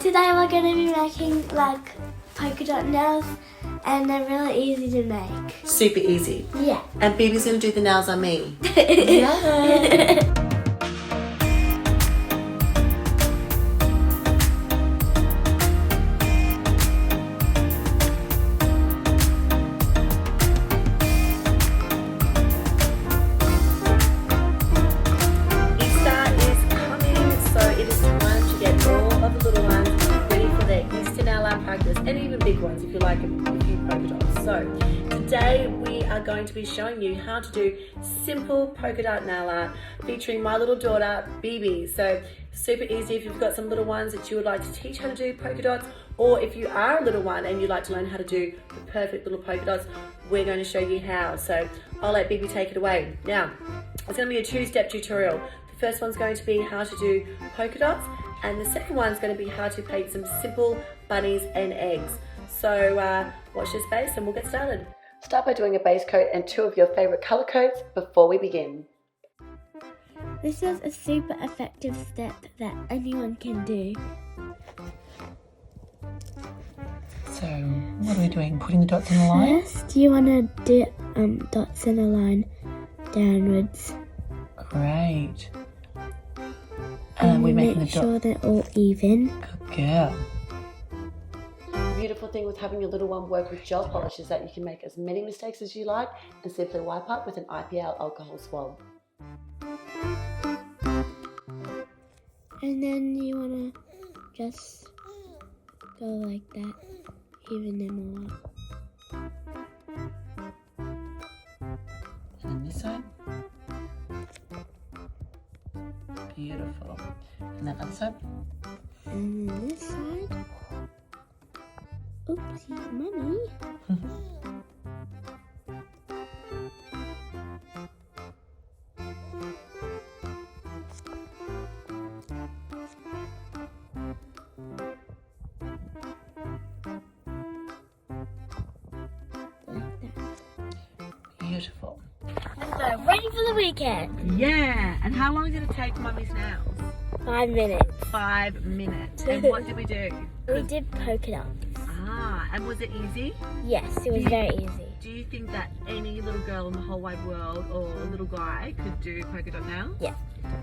Today we're going to be making like polka dot nails, and they're really easy to make. Super easy. Yeah. And Bibi's going to do the nails on me. Yeah. And even big ones if you like a few polka dots. So today we are going to be showing you how to do simple polka dot nail art featuring my little daughter Bibi. So super easy if you've got some little ones that you would like to teach how to do polka dots, or if you are a little one and you'd like to learn how to do the perfect little polka dots, we're going to show you how. So I'll let Bibi take it away. Now it's going to be a two-step tutorial. The first one's going to be how to do polka dots, and the second one's going to be how to paint some simple bunnies and eggs. So watch this space and we'll get started. Start by doing a base coat and two of your favorite color coats before we begin. This is a super effective step that anyone can do. So what are we doing? Putting the dots in a line? First, you want to do dots in a line downwards. Great. And we're making the make sure they're all even. Good girl. The beautiful thing with having your little one work with gel polish is that you can make as many mistakes as you like and simply wipe up with an IPL alcohol swab. And then you want to just go like that, even them all up. And then this side. Beautiful. And then other side. And then this side. Oopsie, Mummy. Beautiful. And we're ready for the weekend. Yeah. And how long did it take Mummy's nails? 5 minutes. 5 minutes. And what did we do? We did polka dots. Ah, and was it easy? Yes, it was very easy. Do you think that any little girl in the whole wide world or little guy could do polka dot nails? Yeah.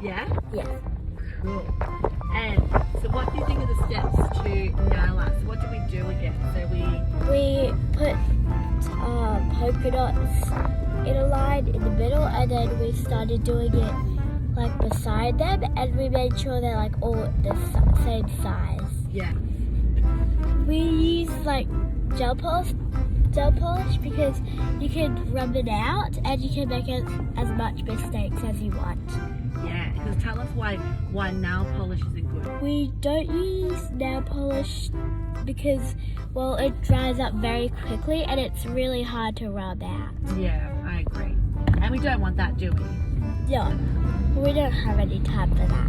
Yeah? Yeah. Cool. And so what do you think are the steps to nail art? So what did we do again? So we put polka dots in a line in the middle, and then we started doing it like beside them, and we made sure they're like all the same size. Yeah. We use like gel polish because you can rub it out and you can make as much mistakes as you want. Yeah, because tell us why nail polish isn't good. We don't use nail polish because, well, it dries up very quickly and it's really hard to rub out. Yeah, I agree. And we don't want that, do we? Yeah, we don't have any time for that.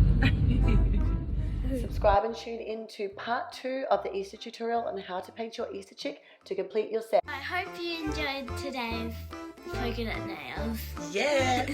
Subscribe and tune in to part 2 of the Easter tutorial on how to paint your Easter chick to complete your set. I hope you enjoyed today's polka dot nails. Yeah!